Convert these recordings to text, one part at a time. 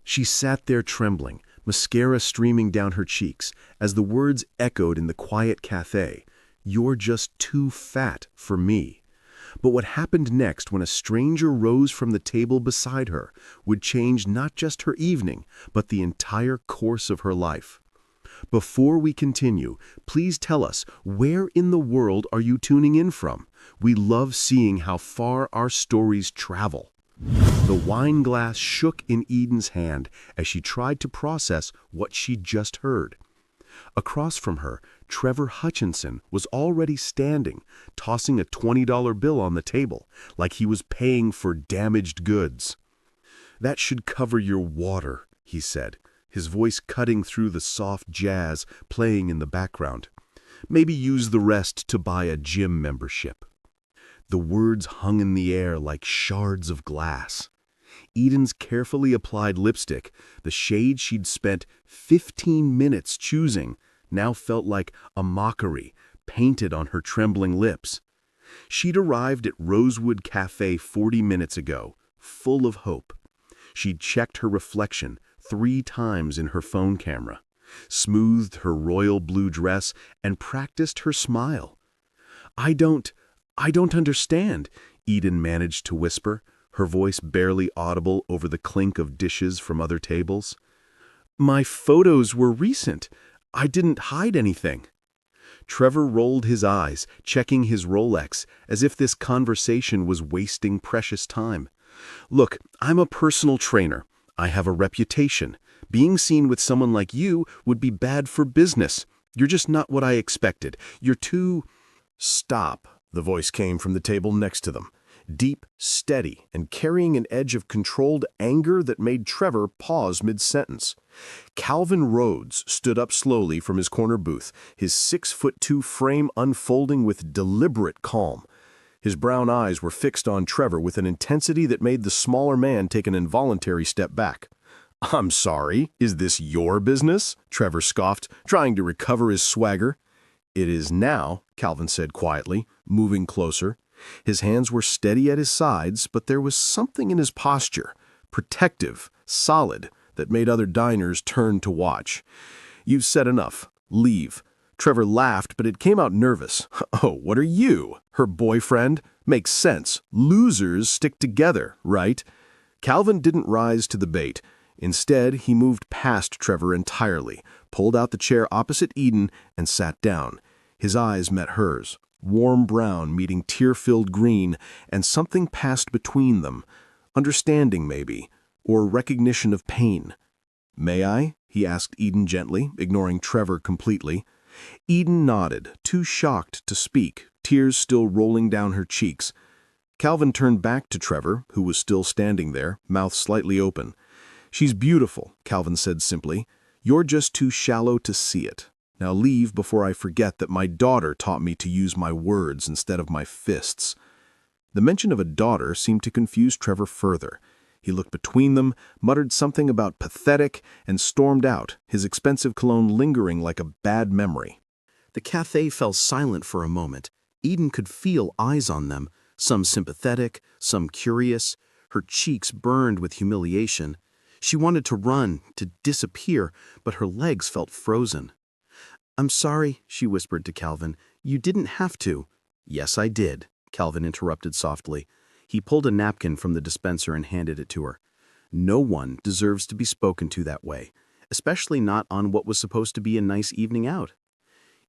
She sat there trembling, mascara streaming down her cheeks, as the words echoed in the quiet cafe, "You're just too fat for me." But what happened next when a stranger rose from the table beside her would change not just her evening, but the entire course of her life. Before we continue, please tell us, where in the world are you tuning in from? We love seeing how far our stories travel. The wine glass shook in Eden's hand as she tried to process what she'd just heard. Across from her, Trevor Hutchinson was already standing, tossing a $20 bill on the table, like he was paying for damaged goods. "That should cover your water," he said, his voice cutting through the soft jazz playing in the background. "Maybe use the rest to buy a gym membership." The words hung in the air like shards of glass. Eden's carefully applied lipstick, the shade she'd spent 15 minutes choosing, now felt like a mockery painted on her trembling lips. She'd arrived at Rosewood Cafe 40 minutes ago, full of hope. She'd checked her reflection 3 times in her phone camera, smoothed her royal blue dress, and practiced her smile. I don't understand," Eden managed to whisper, her voice barely audible over the clink of dishes from other tables. "My photos were recent. I didn't hide anything." Trevor rolled his eyes, checking his Rolex, as if this conversation was wasting precious time. "Look, I'm a personal trainer. I have a reputation. Being seen with someone like you would be bad for business. You're just not what I expected. You're too—" "Stop," the voice came from the table next to them, deep, steady, and carrying an edge of controlled anger that made Trevor pause mid-sentence. Calvin Rhodes stood up slowly from his corner booth, his 6'2" frame unfolding with deliberate calm. His brown eyes were fixed on Trevor with an intensity that made the smaller man take an involuntary step back. "I'm sorry, is this your business?" Trevor scoffed, trying to recover his swagger. "It is now," Calvin said quietly, moving closer. His hands were steady at his sides, but there was something in his posture, protective, solid, that made other diners turn to watch. "You've said enough. Leave." Trevor laughed, but it came out nervous. "Oh, what are you? Her boyfriend? Makes sense. Losers stick together, right?" Calvin didn't rise to the bait. Instead, he moved past Trevor entirely, pulled out the chair opposite Eden, and sat down. His eyes met hers, warm brown meeting tear-filled green, and something passed between them. Understanding, maybe, or recognition of pain. "May I?" he asked Eden gently, ignoring Trevor completely. Eden nodded, too shocked to speak, tears still rolling down her cheeks. Calvin turned back to Trevor, who was still standing there, mouth slightly open. "She's beautiful," Calvin said simply. "You're just too shallow to see it. Now leave before I forget that my daughter taught me to use my words instead of my fists." The mention of a daughter seemed to confuse Trevor further. He looked between them, muttered something about pathetic, and stormed out, his expensive cologne lingering like a bad memory. The cafe fell silent for a moment. Eden could feel eyes on them, some sympathetic, some curious. Her cheeks burned with humiliation. She wanted to run, to disappear, but her legs felt frozen. "I'm sorry," she whispered to Calvin. "You didn't have to." "Yes, I did," Calvin interrupted softly. He pulled a napkin from the dispenser and handed it to her. "No one deserves to be spoken to that way, especially not on what was supposed to be a nice evening out."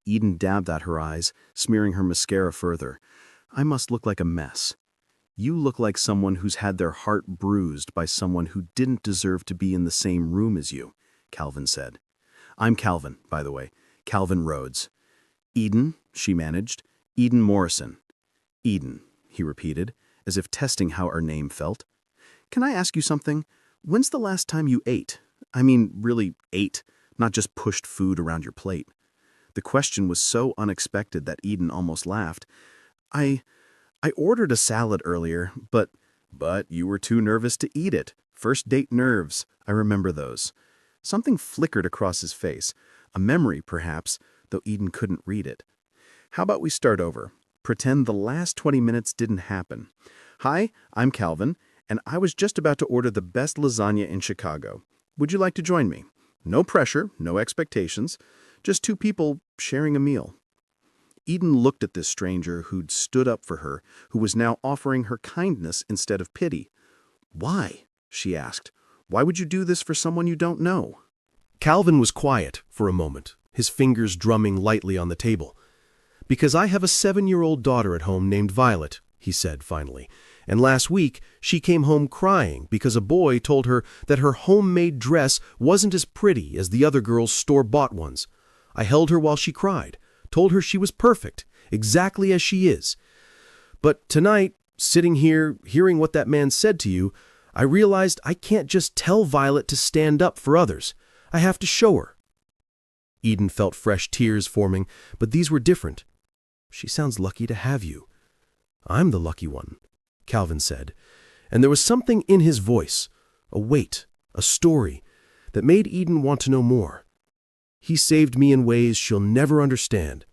Eden dabbed at her eyes, smearing her mascara further. "I must look like a mess." "You look like someone who's had their heart bruised by someone who didn't deserve to be in the same room as you," Calvin said. "I'm Calvin, by the way. Calvin Rhodes." "Eden," she managed. "Eden Morrison." "Eden," he repeated, as if testing how her name felt. "Can I ask you something? When's the last time you ate? I mean, really ate, not just pushed food around your plate." The question was so unexpected that Eden almost laughed. I ordered a salad earlier, but you were too nervous to eat it. First date nerves. I remember those." Something flickered across his face. A memory, perhaps, though Eden couldn't read it. "How about we start over? Pretend the last 20 minutes didn't happen. Hi, I'm Calvin, and I was just about to order the best lasagna in Chicago. Would you like to join me? No pressure, no expectations, just two people sharing a meal. Eden looked at this stranger who'd stood up for her, who was now offering her kindness instead of pity. Why? She asked. Why would you do this for someone you don't know? Calvin was quiet for a moment, his fingers drumming lightly on the table. Because I have a 7-year-old daughter at home named Violet, he said finally, and last week she came home crying because a boy told her that her homemade dress wasn't as pretty as the other girls' store-bought ones. I held her while she cried, told her she was perfect, exactly as she is. But tonight, sitting here, hearing what that man said to you, I realized I can't just tell Violet to stand up for others. I have to show her. Eden felt fresh tears forming, but these were different. She sounds lucky to have you. I'm the lucky one, Calvin said, and there was something in his voice, a weight, a story, that made Eden want to know more. He saved me in ways she'll never understand.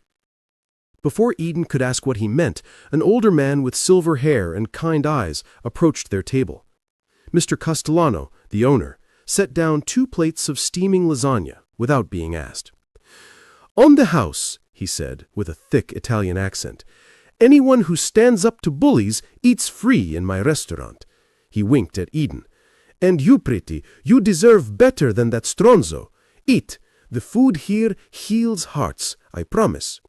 Before Eden could ask what he meant, an older man with silver hair and kind eyes approached their table. Mr. Castellano, the owner, set down 2 plates of steaming lasagna without being asked. On the house, he said, with a thick Italian accent, anyone who stands up to bullies eats free in my restaurant. He winked at Eden. And you, pretty, you deserve better than that stronzo. Eat. The food here heals hearts, I promise.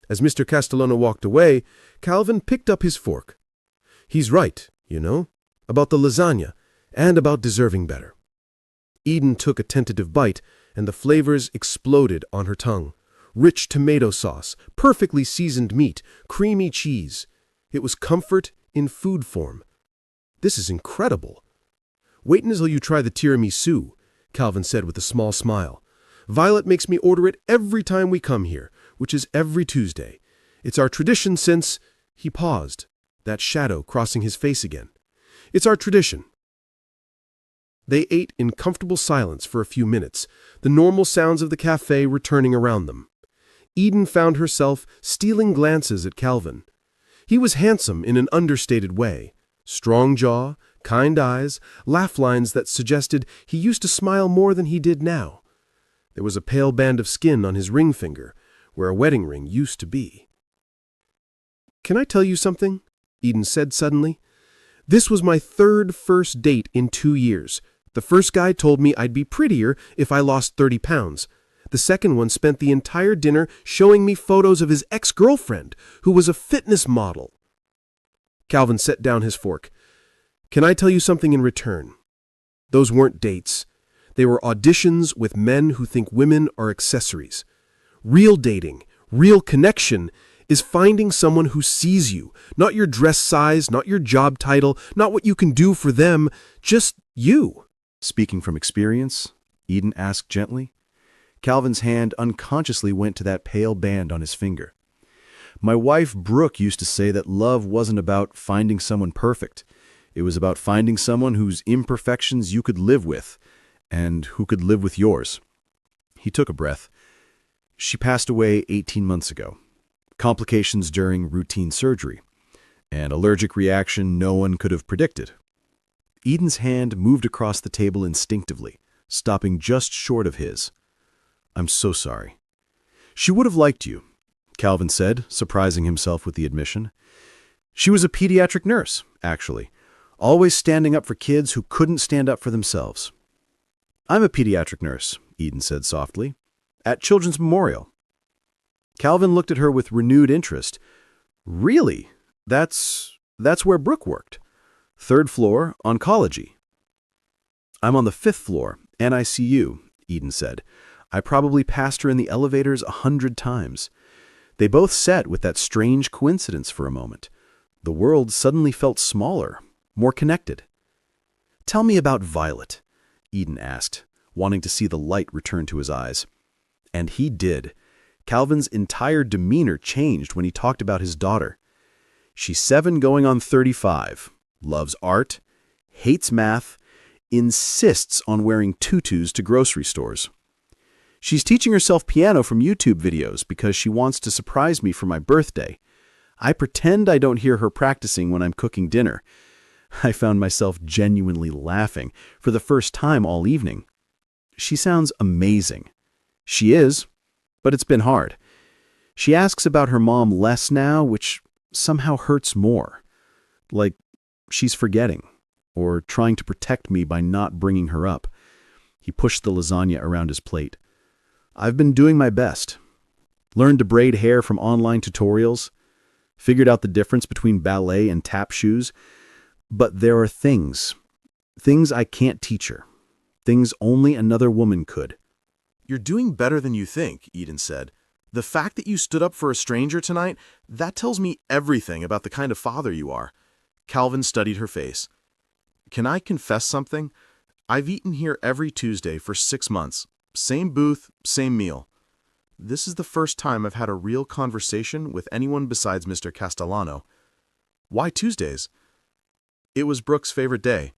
As Mr. Castellano walked away, Calvin picked up his fork. He's right, you know, about the lasagna, and about deserving better. Eden took a tentative bite, and the flavors exploded on her tongue. Rich tomato sauce, perfectly seasoned meat, creamy cheese. It was comfort in food form. This is incredible. Wait until you try the tiramisu, Calvin said with a small smile. Violet makes me order it every time we come here, which is every Tuesday. It's our tradition since... He paused, that shadow crossing his face again. It's our tradition. They ate in comfortable silence for a few minutes, the normal sounds of the cafe returning around them. Eden found herself stealing glances at Calvin. He was handsome in an understated way. Strong jaw, kind eyes, laugh lines that suggested he used to smile more than he did now. There was a pale band of skin on his ring finger, where a wedding ring used to be. Can I tell you something? Eden said suddenly. This was my 3rd first date in 2 years. The first guy told me I'd be prettier if I lost 30 pounds. The second one spent the entire dinner showing me photos of his ex-girlfriend, who was a fitness model. Calvin set down his fork. Can I tell you something in return? Those weren't dates. They were auditions with men who think women are accessories. Real dating, real connection, is finding someone who sees you, not your dress size, not your job title, not what you can do for them, just you. Speaking from experience, Eden asked gently. Calvin's hand unconsciously went to that pale band on his finger. My wife, Brooke, used to say that love wasn't about finding someone perfect. It was about finding someone whose imperfections you could live with, and who could live with yours. He took a breath. She passed away 18 months ago. Complications during routine surgery. An allergic reaction no one could have predicted. Eden's hand moved across the table instinctively, stopping just short of his. I'm so sorry. She would have liked you, Calvin said, surprising himself with the admission. She was a pediatric nurse, actually, always standing up for kids who couldn't stand up for themselves. I'm a pediatric nurse, Eden said softly, at Children's Memorial. Calvin looked at her with renewed interest. Really? That's where Brooke worked. 3rd floor, oncology. I'm on the 5th floor, NICU, Eden said. I probably passed her in the elevators 100 times. They both sat with that strange coincidence for a moment. The world suddenly felt smaller, more connected. Tell me about Violet, Eden asked, wanting to see the light return to his eyes. And he did. Calvin's entire demeanor changed when he talked about his daughter. She's 7 going on 35, loves art, hates math, insists on wearing tutus to grocery stores. She's teaching herself piano from YouTube videos because she wants to surprise me for my birthday. I pretend I don't hear her practicing when I'm cooking dinner. I found myself genuinely laughing for the first time all evening. She sounds amazing. She is, but it's been hard. She asks about her mom less now, which somehow hurts more. Like she's forgetting, or trying to protect me by not bringing her up. He pushed the lasagna around his plate. I've been doing my best. Learned to braid hair from online tutorials. Figured out the difference between ballet and tap shoes. But there are things I can't teach her. Things only another woman could. You're doing better than you think, Eden said. The fact that you stood up for a stranger tonight, that tells me everything about the kind of father you are. Calvin studied her face. Can I confess something? I've eaten here every Tuesday for 6 months. Same booth, same meal. This is the first time I've had a real conversation with anyone besides Mr. Castellano. Why Tuesdays? It was Brooke's favorite day.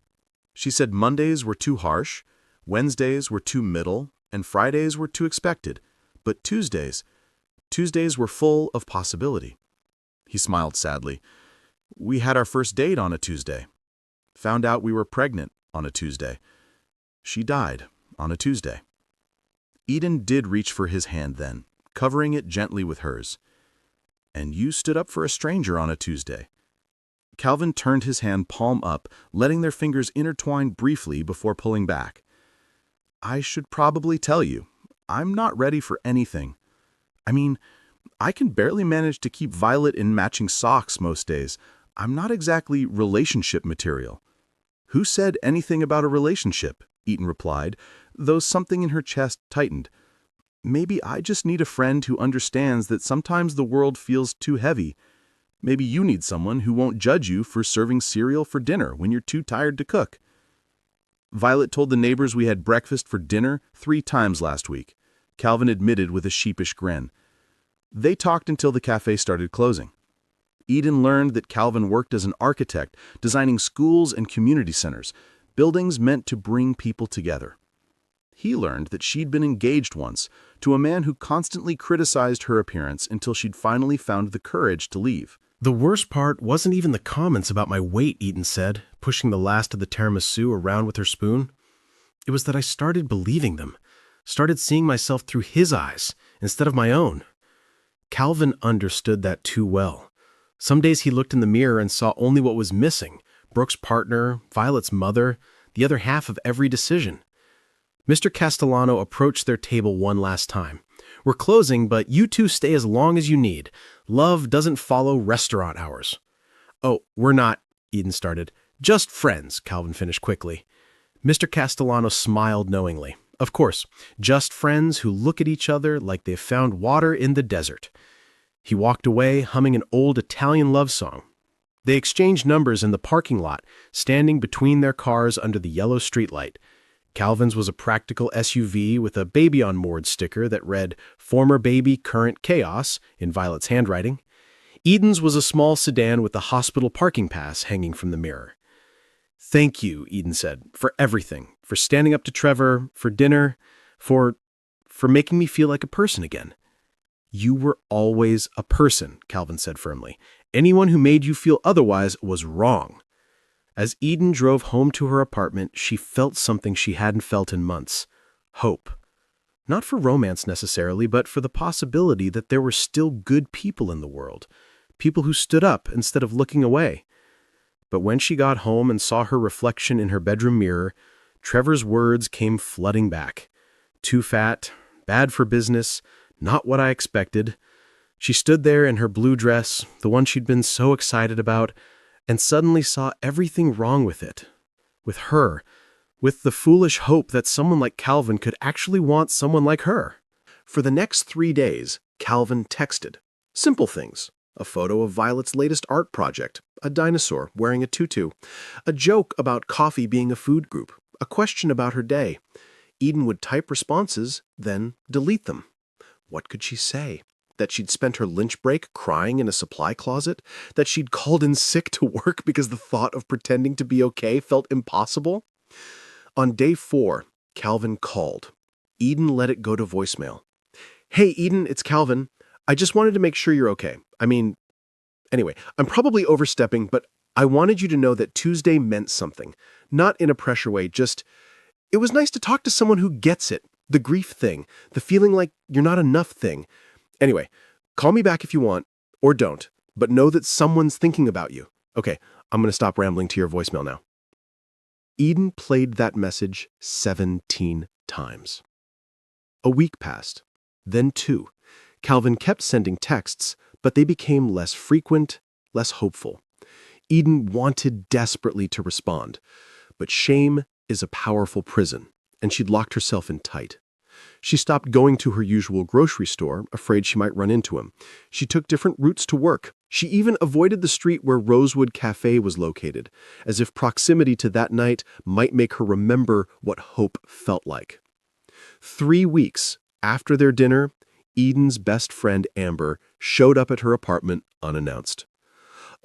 She said Mondays were too harsh, Wednesdays were too middle, and Fridays were too expected. But Tuesdays were full of possibility. He smiled sadly. We had our first date on a Tuesday. Found out we were pregnant on a Tuesday. She died on a Tuesday. Eden did reach for his hand then, covering it gently with hers. And you stood up for a stranger on a Tuesday. Calvin turned his hand palm up, letting their fingers intertwine briefly before pulling back. I should probably tell you, I'm not ready for anything. I mean, I can barely manage to keep Violet in matching socks most days. I'm not exactly relationship material. Who said anything about a relationship? Eden replied, though something in her chest tightened. Maybe I just need a friend who understands that sometimes the world feels too heavy. Maybe you need someone who won't judge you for serving cereal for dinner when you're too tired to cook. Violet told the neighbors we had breakfast for dinner 3 times last week, Calvin admitted with a sheepish grin. They talked until the cafe started closing. Eden learned that Calvin worked as an architect, designing schools and community centers, buildings meant to bring people together. He learned that she'd been engaged once to a man who constantly criticized her appearance until she'd finally found the courage to leave. The worst part wasn't even the comments about my weight, Eden said, pushing the last of the tiramisu around with her spoon. It was that I started believing them, started seeing myself through his eyes instead of my own. Calvin understood that too well. Some days he looked in the mirror and saw only what was missing: Brooke's partner, Violet's mother, the other half of every decision. Mr. Castellano approached their table one last time. We're closing, but you two stay as long as you need. Love doesn't follow restaurant hours. Oh, we're not, Eden started. Just friends, Calvin finished quickly. Mr. Castellano smiled knowingly. Of course, just friends who look at each other like they've found water in the desert. He walked away, humming an old Italian love song. They exchanged numbers in the parking lot, standing between their cars under the yellow streetlight. Calvin's was a practical SUV with a baby on board sticker that read, "Former baby, current chaos," in Violet's handwriting. Eden's was a small sedan with a hospital parking pass hanging from the mirror. Thank you, Eden said, for everything, for standing up to Trevor, for dinner, for making me feel like a person again. You were always a person, Calvin said firmly. Anyone who made you feel otherwise was wrong. As Eden drove home to her apartment, she felt something she hadn't felt in months. Hope. Not for romance necessarily, but for the possibility that there were still good people in the world. People who stood up instead of looking away. But when she got home and saw her reflection in her bedroom mirror, Trevor's words came flooding back. Too fat, bad for business, not what I expected. She stood there in her blue dress, the one she'd been so excited about, and suddenly saw everything wrong with it. With her. With the foolish hope that someone like Calvin could actually want someone like her. For the next 3 days, Calvin texted. Simple things. A photo of Violet's latest art project, a dinosaur wearing a tutu, a joke about coffee being a food group, a question about her day. Eden would type responses, then delete them. What could she say? That she'd spent her lunch break crying in a supply closet? That she'd called in sick to work because the thought of pretending to be okay felt impossible? On day 4, Calvin called. Eden let it go to voicemail. Hey, Eden, it's Calvin. I just wanted to make sure you're okay. Anyway, I'm probably overstepping, but I wanted you to know that Tuesday meant something. Not in a pressure way, just It was nice to talk to someone who gets it, the grief thing, the feeling like you're not enough thing. Anyway, call me back if you want, or don't, but know that someone's thinking about you. Okay, I'm going to stop rambling to your voicemail now. Eden played that message 17 times. A week passed, then 2. Calvin kept sending texts, but they became less frequent, less hopeful. Eden wanted desperately to respond, but shame is a powerful prison, and she'd locked herself in tight. She stopped going to her usual grocery store, afraid she might run into him. She took different routes to work. She even avoided the street where Rosewood Cafe was located, as if proximity to that night might make her remember what hope felt like. 3 weeks after their dinner, Eden's best friend Amber showed up at her apartment unannounced.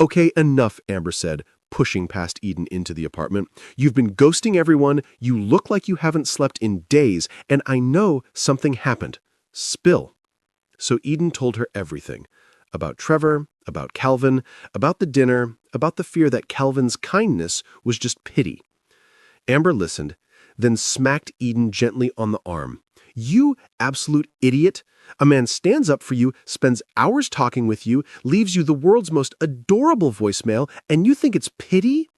"Okay, enough," Amber said, pushing past Eden into the apartment. "You've been ghosting everyone, you look like you haven't slept in days, and I know something happened. Spill." So Eden told her everything. About Trevor, about Calvin, about the dinner, about the fear that Calvin's kindness was just pity. Amber listened, then smacked Eden gently on the arm. "You absolute idiot! A man stands up for you, spends hours talking with you, leaves you the world's most adorable voicemail, and you think it's pity?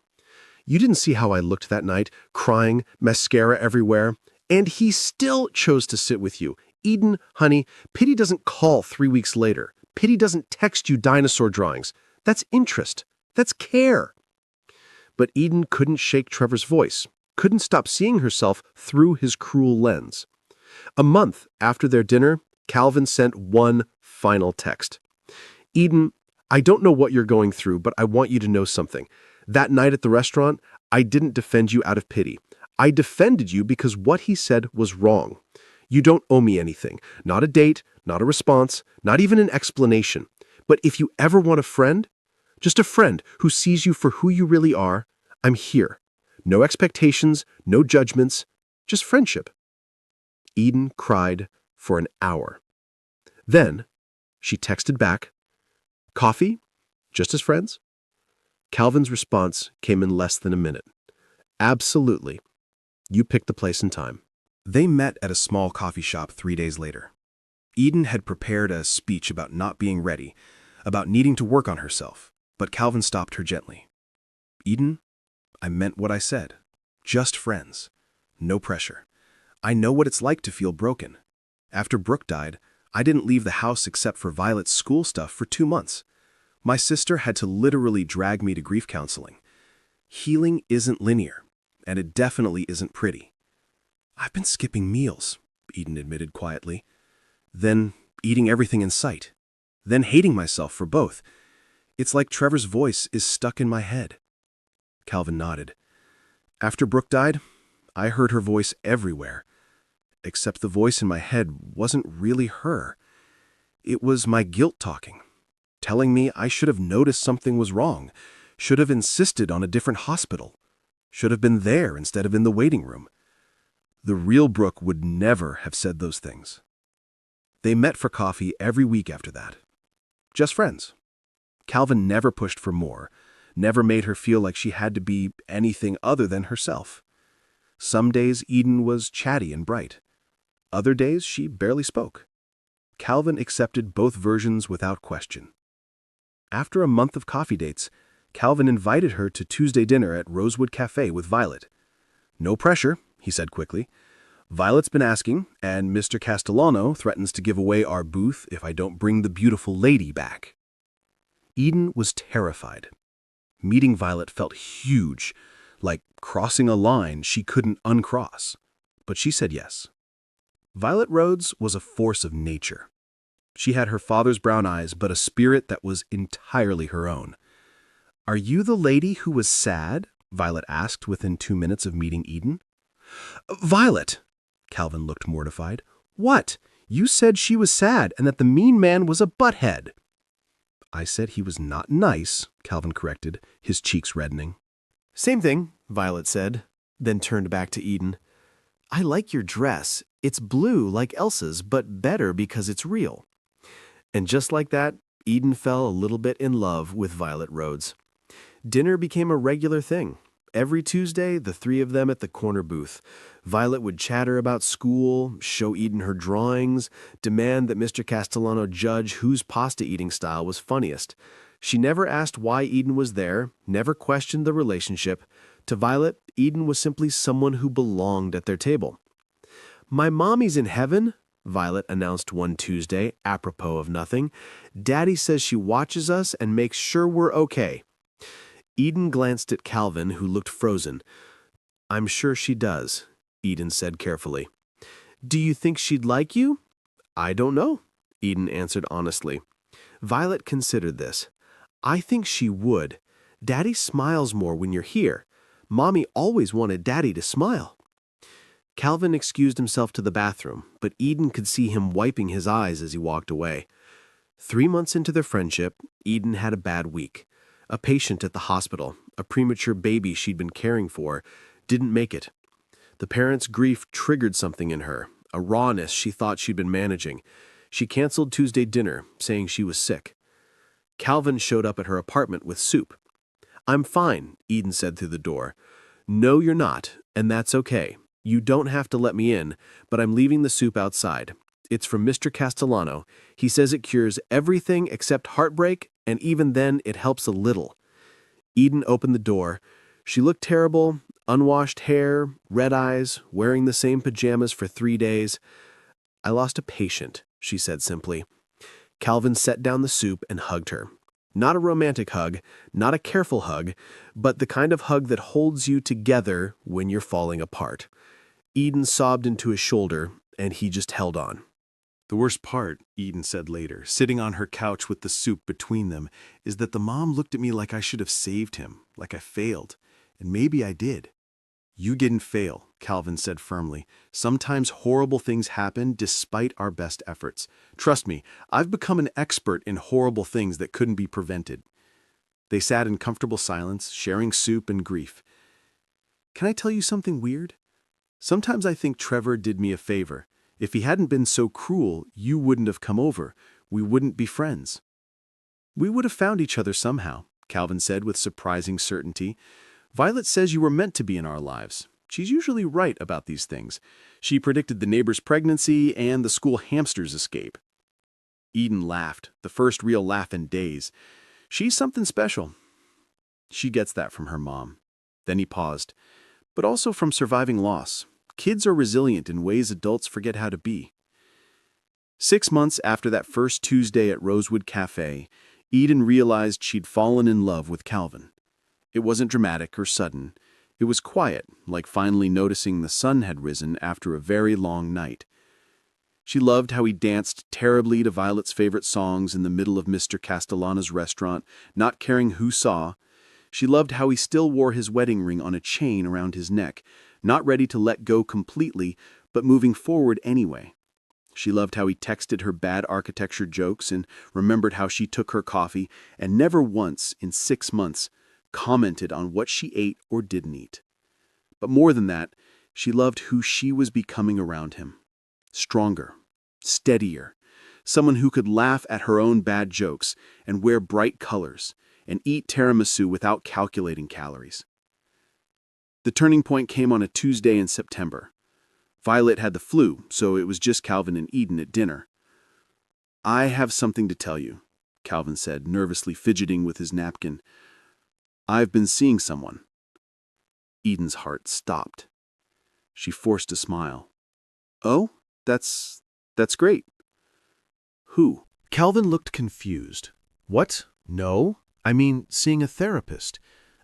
You didn't see how I looked that night, crying, mascara everywhere, and he still chose to sit with you. Eden, honey, pity doesn't call 3 weeks later. Pity doesn't text you dinosaur drawings. That's interest. That's care." But Eden couldn't shake Trevor's voice, couldn't stop seeing herself through his cruel lens. A month after their dinner, Calvin sent one final text. "Eden, I don't know what you're going through, but I want you to know something. That night at the restaurant, I didn't defend you out of pity. I defended you because what he said was wrong. You don't owe me anything. Not a date, not a response, not even an explanation. But if you ever want a friend, just a friend who sees you for who you really are, I'm here. No expectations, no judgments, just friendship." Eden cried for an hour. Then she texted back, "Coffee? Just as friends?" Calvin's response came in less than a minute. "Absolutely. You picked the place and time." They met at a small coffee shop 3 days later. Eden had prepared a speech about not being ready, about needing to work on herself, but Calvin stopped her gently. "Eden, I meant what I said. Just friends. No pressure. I know what it's like to feel broken. After Brooke died, I didn't leave the house except for Violet's school stuff for 2 months. My sister had to literally drag me to grief counseling. Healing isn't linear, and it definitely isn't pretty. I've been skipping meals," Eden admitted quietly, "then eating everything in sight, then hating myself for both. It's like Trevor's voice is stuck in my head." Calvin nodded. "After Brooke died, I heard her voice everywhere. Except the voice in my head wasn't really her. It was my guilt talking, telling me I should have noticed something was wrong, should have insisted on a different hospital, should have been there instead of in the waiting room. The real Brooke would never have said those things." They met for coffee every week after that. Just friends. Calvin never pushed for more, never made her feel like she had to be anything other than herself. Some days Eden was chatty and bright. Other days she barely spoke. Calvin accepted both versions without question. After a month of coffee dates, Calvin invited her to Tuesday dinner at Rosewood Cafe with Violet. "No pressure," he said quickly. "Violet's been asking, and Mr. Castellano threatens to give away our booth if I don't bring the beautiful lady back." Eden was terrified. Meeting Violet felt huge, like crossing a line she couldn't uncross. But she said yes. Violet Rhodes was a force of nature. She had her father's brown eyes, but a spirit that was entirely her own. "Are you the lady who was sad?" Violet asked within 2 minutes of meeting Eden. "Violet!" Calvin looked mortified. "What? You said she was sad and that the mean man was a butthead." "I said he was not nice," Calvin corrected, his cheeks reddening. "Same thing," Violet said, then turned back to Eden. "I like your dress. It's blue like Elsa's, but better because it's real." And just like that, Eden fell a little bit in love with Violet Rhodes. Dinner became a regular thing. Every Tuesday, the three of them at the corner booth. Violet would chatter about school, show Eden her drawings, demand that Mr. Castellano judge whose pasta eating style was funniest. She never asked why Eden was there, never questioned the relationship. To Violet, Eden was simply someone who belonged at their table. "My mommy's in heaven," Violet announced one Tuesday, apropos of nothing. "Daddy says she watches us and makes sure we're okay." Eden glanced at Calvin, who looked frozen. "I'm sure she does," Eden said carefully. "Do you think she'd like you?" "I don't know," Eden answered honestly. Violet considered this. "I think she would. Daddy smiles more when you're here. Mommy always wanted Daddy to smile." Calvin excused himself to the bathroom, but Eden could see him wiping his eyes as he walked away. 3 months into their friendship, Eden had a bad week. A patient at the hospital, a premature baby she'd been caring for, didn't make it. The parents' grief triggered something in her, a rawness she thought she'd been managing. She canceled Tuesday dinner, saying she was sick. Calvin showed up at her apartment with soup. "I'm fine," Eden said through the door. "No, you're not, and that's okay. You don't have to let me in, but I'm leaving the soup outside. It's from Mr. Castellano. He says it cures everything except heartbreak, and even then it helps a little." Eden opened the door. She looked terrible, unwashed hair, red eyes, wearing the same pajamas for 3 days. "I lost a patient," she said simply. Calvin set down the soup and hugged her. Not a romantic hug, not a careful hug, but the kind of hug that holds you together when you're falling apart. Eden sobbed into his shoulder, and he just held on. "The worst part," Eden said later, sitting on her couch with the soup between them, "is that the mom looked at me like I should have saved him, like I failed. And maybe I did." "You didn't fail," Calvin said firmly. "Sometimes horrible things happen despite our best efforts. Trust me, I've become an expert in horrible things that couldn't be prevented." They sat in comfortable silence, sharing soup and grief. "Can I tell you something weird? Sometimes I think Trevor did me a favor. If he hadn't been so cruel, you wouldn't have come over. We wouldn't be friends." "We would have found each other somehow," Calvin said with surprising certainty. "Violet says you were meant to be in our lives. She's usually right about these things. She predicted the neighbor's pregnancy and the school hamster's escape." Eden laughed, the first real laugh in days. "She's something special. She gets that from her mom." Then he paused. "But also from surviving loss. Kids are resilient in ways adults forget how to be." 6 months after that first Tuesday at Rosewood Cafe, Eden realized she'd fallen in love with Calvin. It wasn't dramatic or sudden. It was quiet, like finally noticing the sun had risen after a very long night. She loved how he danced terribly to Violet's favorite songs in the middle of Mr. Castellano's restaurant, not caring who saw. She loved how he still wore his wedding ring on a chain around his neck, not ready to let go completely, but moving forward anyway. She loved how he texted her bad architecture jokes and remembered how she took her coffee and never once, in 6 months, commented on what she ate or didn't eat. But more than that, she loved who she was becoming around him. Stronger, steadier, someone who could laugh at her own bad jokes and wear bright colors and eat tiramisu without calculating calories. The turning point came on a Tuesday in September. Violet had the flu, so it was just Calvin and Eden at dinner. "I have something to tell you," Calvin said, nervously fidgeting with his napkin. "I've been seeing someone." Eden's heart stopped. She forced a smile. "Oh, that's great. Who?" Calvin looked confused. "What? No? I mean, seeing a therapist.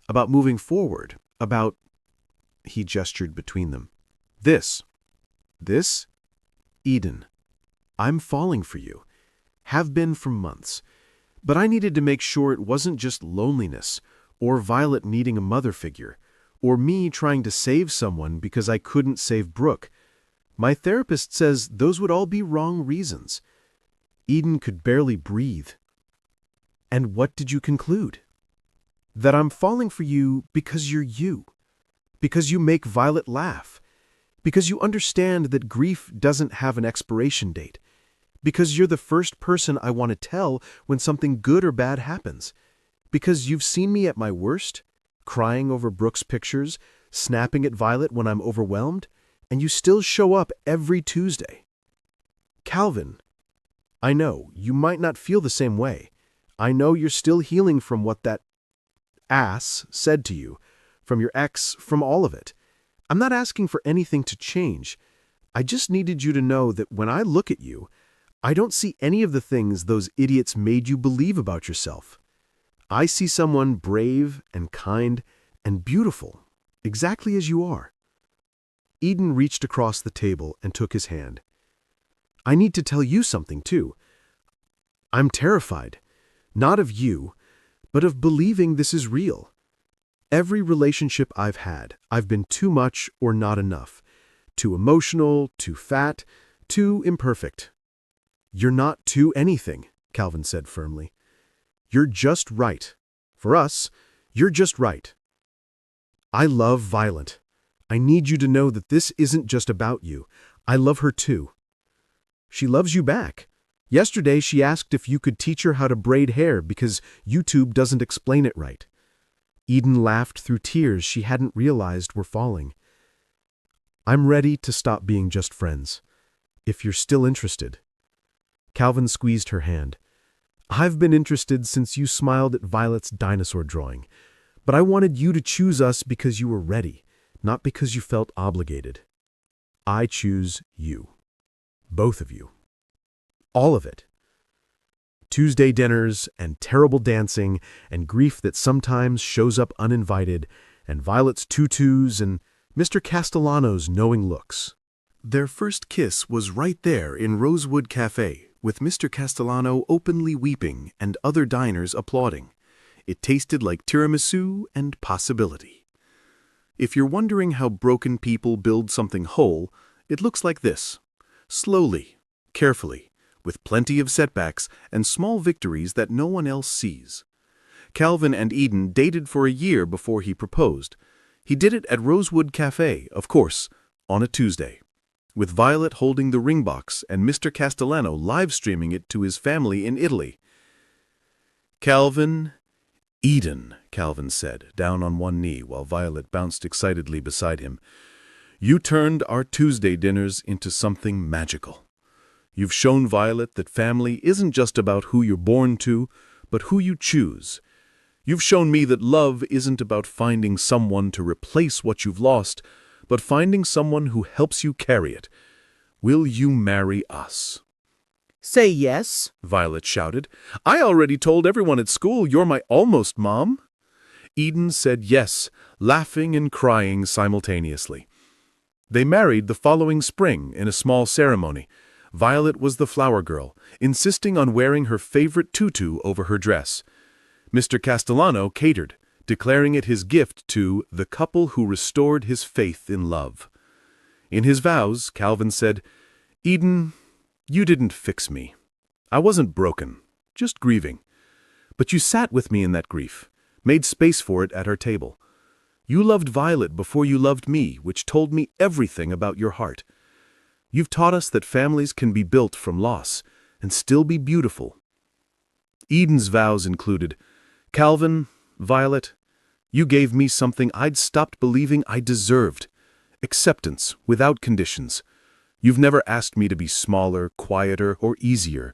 About moving forward. About—" He gestured between them. "This. This? Eden. I'm falling for you. Have been for months. But I needed to make sure it wasn't just loneliness, or Violet needing a mother figure, or me trying to save someone because I couldn't save Brooke. My therapist says those would all be wrong reasons." Eden could barely breathe. "And what did you conclude?" "That I'm falling for you because you're you. Because you make Violet laugh. Because you understand that grief doesn't have an expiration date. Because you're the first person I want to tell when something good or bad happens. Because you've seen me at my worst. crying over Brooke's pictures, snapping at Violet when I'm overwhelmed, and you still show up every Tuesday. Calvin, I know, you might not feel the same way. I know you're still healing from what that ass said to you, from your ex, from all of it. I'm not asking for anything to change. I just needed you to know that when I look at you, I don't see any of the things those idiots made you believe about yourself. I see someone brave and kind and beautiful, exactly as you are. Eden reached across the table and took his hand. I need to tell you something, too. I'm terrified, not of you, but of believing this is real. Every relationship I've had, I've been too much or not enough, too emotional, too fat, too imperfect. You're not too anything, Calvin said firmly. You're just right. For us, you're just right. I love Violet. I need you to know that this isn't just about you. I love her too. She loves you back. Yesterday she asked if you could teach her how to braid hair because YouTube doesn't explain it right. Eden laughed through tears she hadn't realized were falling. I'm ready to stop being just friends, if you're still interested. Calvin squeezed her hand. I've been interested since you smiled at Violet's dinosaur drawing, but I wanted you to choose us because you were ready, not because you felt obligated. I choose you. Both of you. All of it. Tuesday dinners and terrible dancing and grief that sometimes shows up uninvited and Violet's tutus and Mr. Castellano's knowing looks. Their first kiss was right there in Rosewood Cafe, with Mr. Castellano openly weeping and other diners applauding. It tasted like tiramisu and possibility. If you're wondering how broken people build something whole, it looks like this. Slowly, carefully, with plenty of setbacks and small victories that no one else sees. Calvin and Eden dated for a year before he proposed. He did it at Rosewood Cafe, of course, on a Tuesday, with Violet holding the ring box and Mr. Castellano live-streaming it to his family in Italy. Calvin, Eden, Calvin said, down on one knee while Violet bounced excitedly beside him. You turned our Tuesday dinners into something magical. You've shown Violet that family isn't just about who you're born to, but who you choose. You've shown me that love isn't about finding someone to replace what you've lost, but finding someone who helps you carry it. Will you marry us? Say yes, Violet shouted. I already told everyone at school you're my almost mom. Eden said yes, laughing and crying simultaneously. They married the following spring in a small ceremony. Violet was the flower girl, insisting on wearing her favorite tutu over her dress. Mr. Castellano catered, declaring it his gift to the couple who restored his faith in love. In his vows, Calvin said, Eden, you didn't fix me. I wasn't broken, just grieving. But you sat with me in that grief, made space for it at our table. You loved Violet before you loved me, which told me everything about your heart. You've taught us that families can be built from loss and still be beautiful. Eden's vows included, Calvin, Violet, you gave me something I'd stopped believing I deserved. Acceptance, without conditions. You've never asked me to be smaller, quieter, or easier.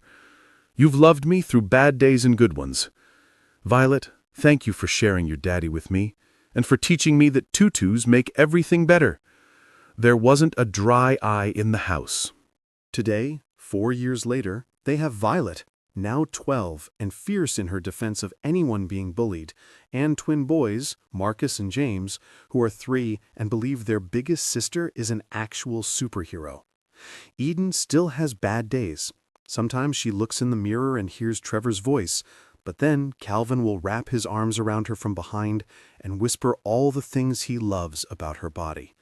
You've loved me through bad days and good ones. Violet, thank you for sharing your daddy with me, and for teaching me that tutus make everything better. There wasn't a dry eye in the house. Today, 4 years later, they have Violet, now 12 and fierce in her defense of anyone being bullied, and twin boys, Marcus and James, who are 3 and believe their biggest sister is an actual superhero. Eden still has bad days. Sometimes she looks in the mirror and hears Trevor's voice, but then Calvin will wrap his arms around her from behind and whisper all the things he loves about her body.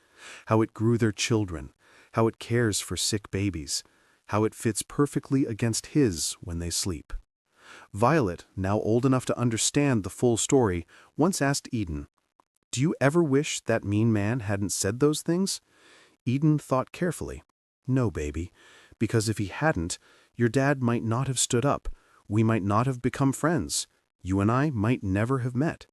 How it grew their children, how it cares for sick babies, how it fits perfectly against his when they sleep. Violet, now old enough to understand the full story, once asked Eden, "Do you ever wish that mean man hadn't said those things?" Eden thought carefully. "No, baby, because if he hadn't, your dad might not have stood up. We might not have become friends. You and I might never have met."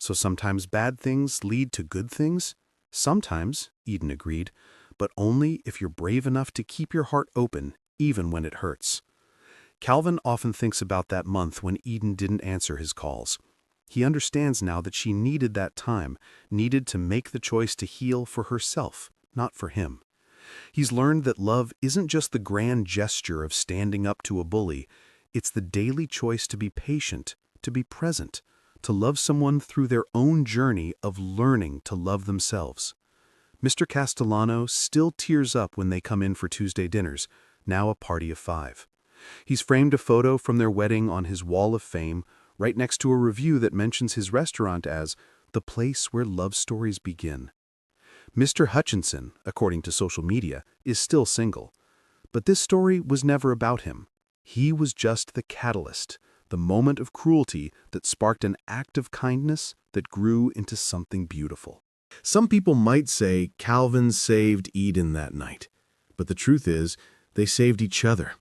So sometimes bad things lead to good things? Sometimes, Eden agreed, but only if you're brave enough to keep your heart open, even when it hurts. Calvin often thinks about that month when Eden didn't answer his calls. He understands now that she needed that time, needed to make the choice to heal for herself, not for him. He's learned that love isn't just the grand gesture of standing up to a bully, it's the daily choice to be patient, to be present, to love someone through their own journey of learning to love themselves. Mr. Castellano still tears up when they come in for Tuesday dinners, now a party of 5. He's framed a photo from their wedding on his wall of fame, right next to a review that mentions his restaurant as the place where love stories begin. Mr. Hutchinson, according to social media, is still single. But this story was never about him. He was just the catalyst, the moment of cruelty that sparked an act of kindness that grew into something beautiful. Some people might say Calvin saved Eden that night, but the truth is, they saved each other.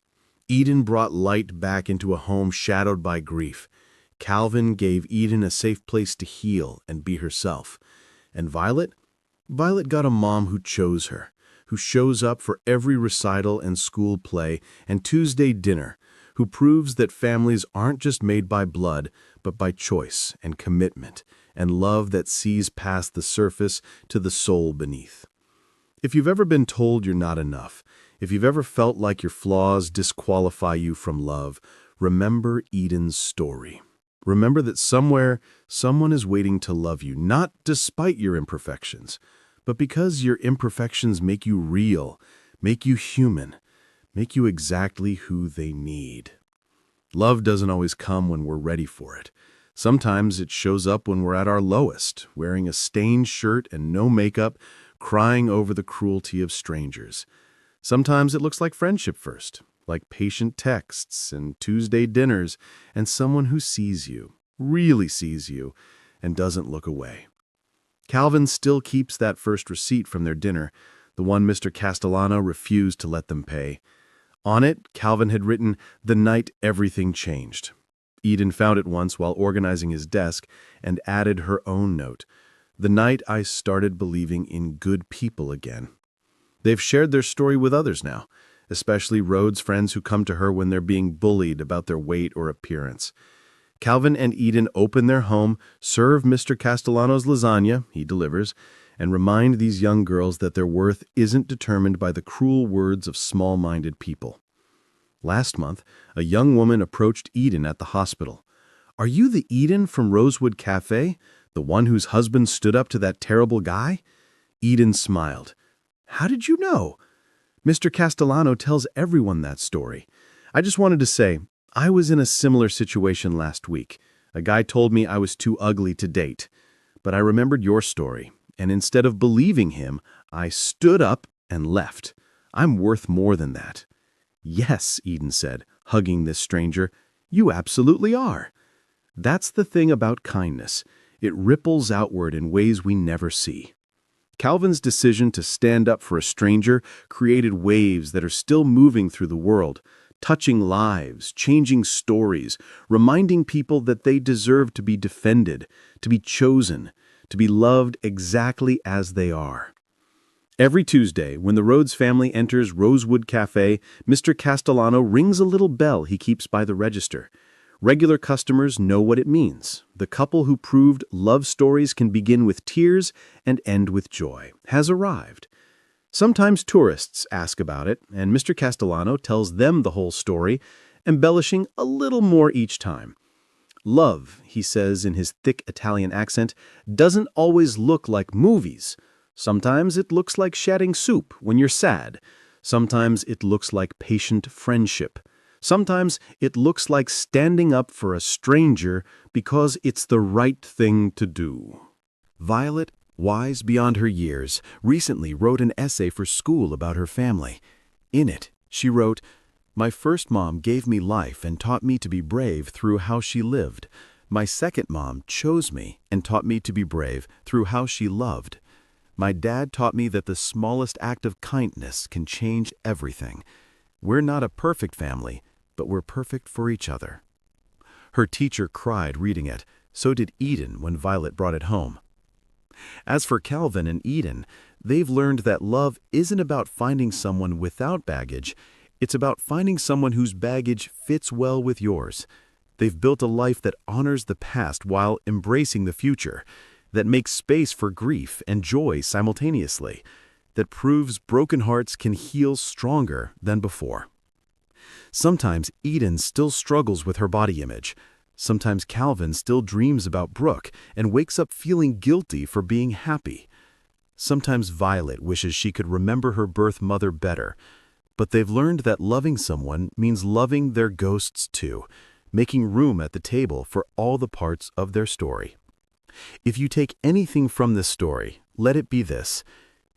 Eden brought light back into a home shadowed by grief. Calvin gave Eden a safe place to heal and be herself. And Violet? Violet got a mom who chose her, who shows up for every recital and school play and Tuesday dinner, who proves that families aren't just made by blood, but by choice and commitment and love that sees past the surface to the soul beneath. If you've ever been told you're not enough, if you've ever felt like your flaws disqualify you from love, remember Eden's story. Remember that somewhere, someone is waiting to love you, not despite your imperfections, but because your imperfections make you real, make you human, make you exactly who they need. Love doesn't always come when we're ready for it. Sometimes it shows up when we're at our lowest, wearing a stained shirt and no makeup, crying over the cruelty of strangers. Sometimes it looks like friendship first, like patient texts and Tuesday dinners and someone who sees you, really sees you, and doesn't look away. Calvin still keeps that first receipt from their dinner, the one Mr. Castellano refused to let them pay. On it, Calvin had written, "The night everything changed." Eden found it once while organizing his desk and added her own note, "The night I started believing in good people again." They've shared their story with others now, especially Rhodes' friends who come to her when they're being bullied about their weight or appearance. Calvin and Eden open their home, serve Mr. Castellano's lasagna, he delivers, and remind these young girls that their worth isn't determined by the cruel words of small-minded people. Last month, a young woman approached Eden at the hospital. "Are you the Eden from Rosewood Cafe, the one whose husband stood up to that terrible guy?" Eden smiled. "How did you know?" "Mr. Castellano tells everyone that story. I just wanted to say, I was in a similar situation last week. A guy told me I was too ugly to date. But I remembered your story, and instead of believing him, I stood up and left. I'm worth more than that." "Yes," Eden said, hugging this stranger, "you absolutely are." That's the thing about kindness. It ripples outward in ways we never see. Calvin's decision to stand up for a stranger created waves that are still moving through the world, touching lives, changing stories, reminding people that they deserve to be defended, to be chosen, to be loved exactly as they are. Every Tuesday, when the Rhodes family enters Rosewood Cafe, Mr. Castellano rings a little bell he keeps by the register. Regular customers know what it means. The couple who proved love stories can begin with tears and end with joy has arrived. Sometimes tourists ask about it, and Mr. Castellano tells them the whole story, embellishing a little more each time. Love, he says in his thick Italian accent, doesn't always look like movies. Sometimes it looks like shedding soup when you're sad. Sometimes it looks like patient friendship. Sometimes it looks like standing up for a stranger because it's the right thing to do. Violet, wise beyond her years, recently wrote an essay for school about her family. In it, she wrote, "My first mom gave me life and taught me to be brave through how she lived. My second mom chose me and taught me to be brave through how she loved. My dad taught me that the smallest act of kindness can change everything. We're not a perfect family, but we're perfect for each other." Her teacher cried reading it. So did Eden when Violet brought it home. As for Calvin and Eden, they've learned that love isn't about finding someone without baggage, it's about finding someone whose baggage fits well with yours. They've built a life that honors the past while embracing the future, that makes space for grief and joy simultaneously, that proves broken hearts can heal stronger than before. Sometimes Eden still struggles with her body image. Sometimes Calvin still dreams about Brooke and wakes up feeling guilty for being happy. Sometimes Violet wishes she could remember her birth mother better, but they've learned that loving someone means loving their ghosts too, making room at the table for all the parts of their story. If you take anything from this story, let it be this: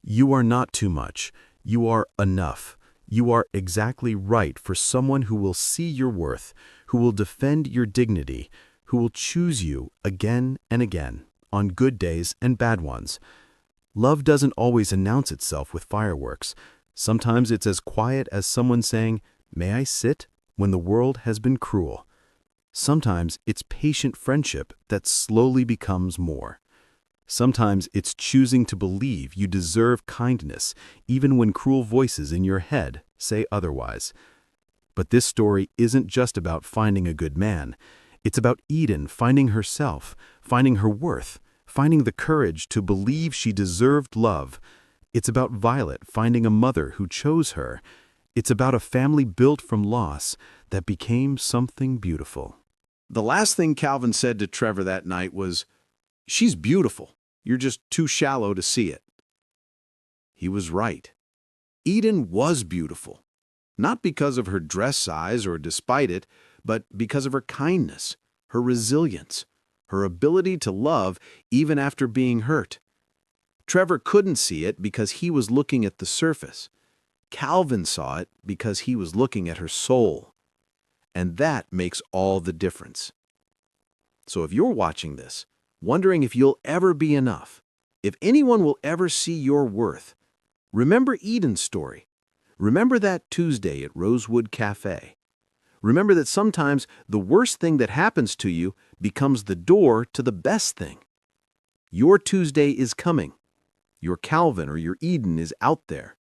you are not too much, you are enough. You are exactly right for someone who will see your worth, who will defend your dignity, who will choose you again and again, on good days and bad ones. Love doesn't always announce itself with fireworks. Sometimes it's as quiet as someone saying, "May I sit?" when the world has been cruel. Sometimes it's patient friendship that slowly becomes more. Sometimes it's choosing to believe you deserve kindness, even when cruel voices in your head say otherwise. But this story isn't just about finding a good man. It's about Eden finding herself, finding her worth, finding the courage to believe she deserved love. It's about Violet finding a mother who chose her. It's about a family built from loss that became something beautiful. The last thing Calvin said to Trevor that night was, "She's beautiful. You're just too shallow to see it." He was right. Eden was beautiful, not because of her dress size or despite it, but because of her kindness, her resilience, her ability to love even after being hurt. Trevor couldn't see it because he was looking at the surface. Calvin saw it because he was looking at her soul. And that makes all the difference. So if you're watching this, wondering if you'll ever be enough, if anyone will ever see your worth, remember Eden's story. Remember that Tuesday at Rosewood Cafe. Remember that sometimes the worst thing that happens to you becomes the door to the best thing. Your Tuesday is coming. Your Calvin or your Eden is out there.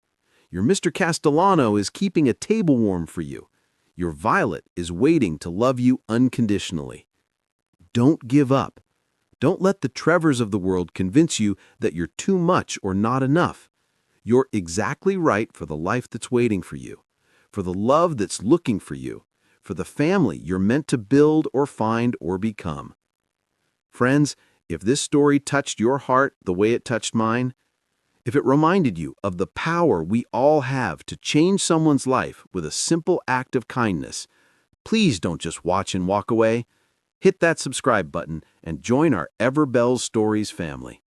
Your Mr. Castellano is keeping a table warm for you. Your Violet is waiting to love you unconditionally. Don't give up. Don't let the Trevors of the world convince you that you're too much or not enough. You're exactly right for the life that's waiting for you, for the love that's looking for you, for the family you're meant to build or find or become. Friends, if this story touched your heart the way it touched mine, if it reminded you of the power we all have to change someone's life with a simple act of kindness, please don't just watch and walk away. Hit that subscribe button and join our Ever Bells Stories family.